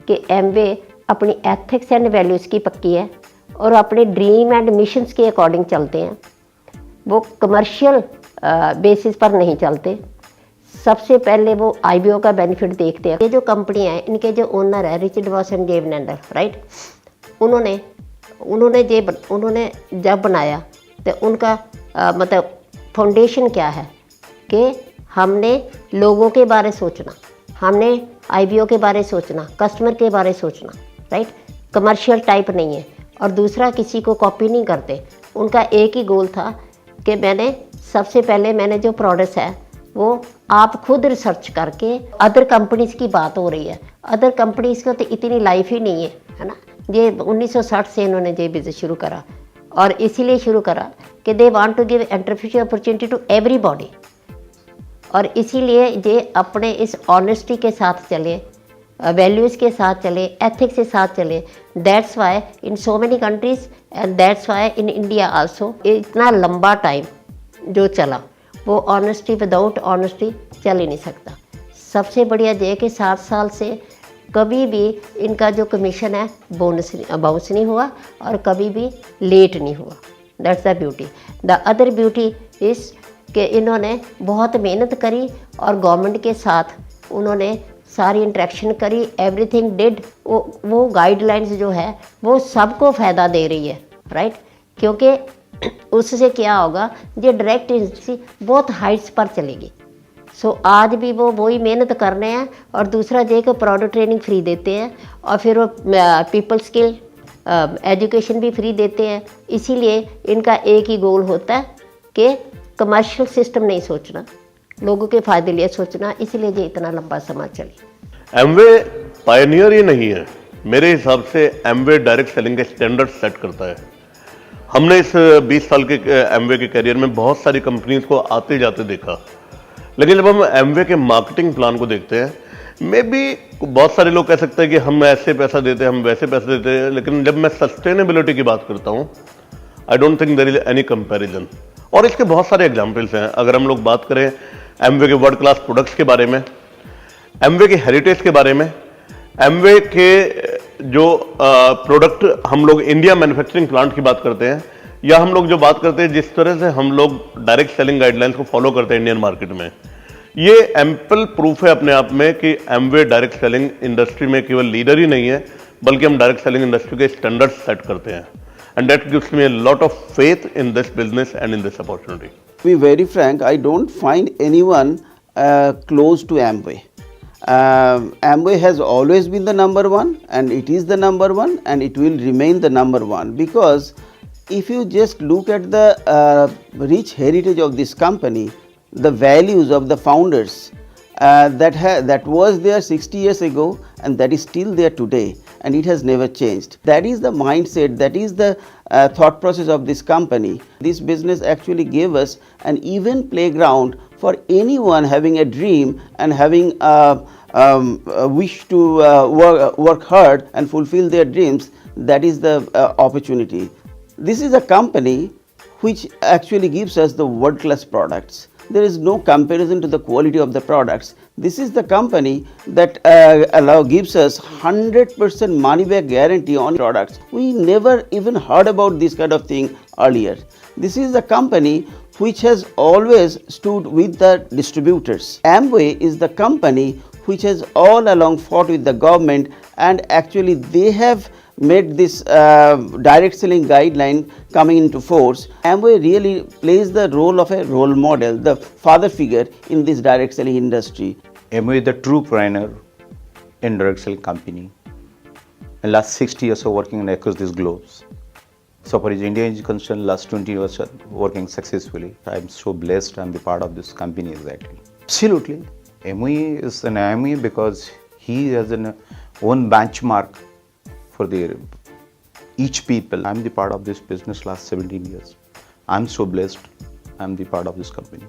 कि एमवे अपनी ethics and values की पक्की है और अपने ड्रीम एंड मिशंस के अकॉर्डिंग चलते हैं। वो कमर्शियल बेसिस पर नहीं चलते। सबसे पहले वो आईबीओ का बेनिफिट देखते हैं। ये जो कंपनियाँ हैं, इनके जो ओनर है Richard Voss and Dave Nender, right, उन्होंने जब बनाया तो उनका मतलब फाउंडेशन क्या है कि हमने लोगों के बारे सोचना, हमने आईबीओ के बारे सोचना, कस्टमर के बारे सोचना, राइट, कमर्शियल टाइप नहीं है। और दूसरा, किसी को कॉपी नहीं करते। उनका एक ही गोल था कि सबसे पहले मैंने जो प्रोडक्ट्स है वो आप खुद रिसर्च करके, अदर कंपनीज़ की बात हो रही है, अदर कंपनीज़ को तो इतनी लाइफ ही नहीं है ना। ये 1960 से इन्होंने ये बिज़नेस शुरू करा और इसीलिए शुरू करा कि they want to give entrepreneurship opportunity to everybody. और इसीलिए ये अपने इस ऑनेस्टी के साथ चले, वैल्यूज़ के साथ चले, एथिक्स के साथ चले। That's why in so many countries and that's why in India also इतना लंबा टाइम जो चला, वो ऑनेस्टी, विदाउट ऑनेस्टी चल ही नहीं सकता। सबसे बढ़िया ये कि 7 साल से कभी भी इनका जो कमीशन है बाउंस नहीं हुआ और कभी भी लेट नहीं हुआ। That's the beauty. The other beauty is कि इन्होंने बहुत मेहनत करी और गवर्नमेंट के साथ उन्होंने सारी इंटरेक्शन करी, एवरीथिंग डिड। वो गाइडलाइंस जो है वो सबको फ़ायदा दे रही है, राइट, क्योंकि उससे क्या होगा, ये डायरेक्ट इंडस्ट्री बहुत हाइट्स पर चलेगी। सो आज भी वो वही मेहनत कर रहे हैं। और दूसरा ये कि प्रोडक्ट ट्रेनिंग फ्री देते हैं और फिर वो पीपल स्किल एजुकेशन भी फ्री देते हैं। इसीलिए इनका एक ही गोल होता है कि कमर्शियल सिस्टम नहीं सोचना, लोगों के फ़ायदे लिए सोचना। इसीलिए ये इतना लंबा समय चली। एमवे पायनियर ही नहीं है, मेरे हिसाब से एमवे डायरेक्ट सेलिंग के स्टैंडर्ड सेट करता है। हमने इस 20 साल के एमवे के करियर में बहुत सारी कंपनीज को आते जाते देखा, लेकिन जब हम एमवे के मार्केटिंग प्लान को देखते हैं, मे बी बहुत सारे लोग कह सकते हैं कि हम ऐसे पैसा देते हैं, हम वैसे पैसा देते हैं, लेकिन जब मैं सस्टेनेबिलिटी की बात करता हूँ, I don't think there is any comparison. और इसके बहुत सारे एग्जाम्पल्स हैं। अगर हम लोग बात करें एमवे के वर्ल्ड क्लास प्रोडक्ट्स के बारे में, एमवे के हेरिटेज के बारे में, एमवे के जो प्रोडक्ट हम लोग इंडिया मैन्युफैक्चरिंग प्लांट की बात करते हैं, या हम लोग जो बात करते हैं जिस तरह से हम लोग डायरेक्ट सेलिंग गाइडलाइंस को फॉलो करते हैं इंडियन मार्केट में, ये एम्पल प्रूफ है अपने आप में कि एमवे डायरेक्ट सेलिंग इंडस्ट्री में केवल लीडर ही नहीं है, बल्कि हम डायरेक्ट सेलिंग इंडस्ट्री के स्टैंडर्ड सेट करते हैं। And that gives me a lot of faith in this business and in this opportunity. To be very frank, I don't find anyone close to Amway. Amway has always been the number one, and it is the number one, and it will remain the number one, because if you just look at the rich heritage of this company, the values of the founders that was there 60 years ago, and that is still there today, and it has never changed. That is the mindset, that is the thought process of this company. This business actually gave us an even playground for anyone having a dream and having a wish to work hard and fulfill their dreams. That is the opportunity. This is a company which actually gives us the world-class products. There is no comparison to the quality of the products. This is the company that gives us 100% money back guarantee on products. We never even heard about this kind of thing earlier. This is the company which has always stood with the distributors. Amway is the company which has all along fought with the government, and actually they have made this direct selling guideline coming into force. Amway really plays the role of a role model, the father figure in this direct selling industry. Amway is the true pioneer in direct selling company. In last 60 years of working across these globes. So far as India is concerned, last 20 years working successfully. I am so blessed I'm the part of this company exactly. Absolutely. Amway is an Amway because he has an own benchmark for each people. I'm the part of this business last 17 years. I'm so blessed. I'm the part of this company.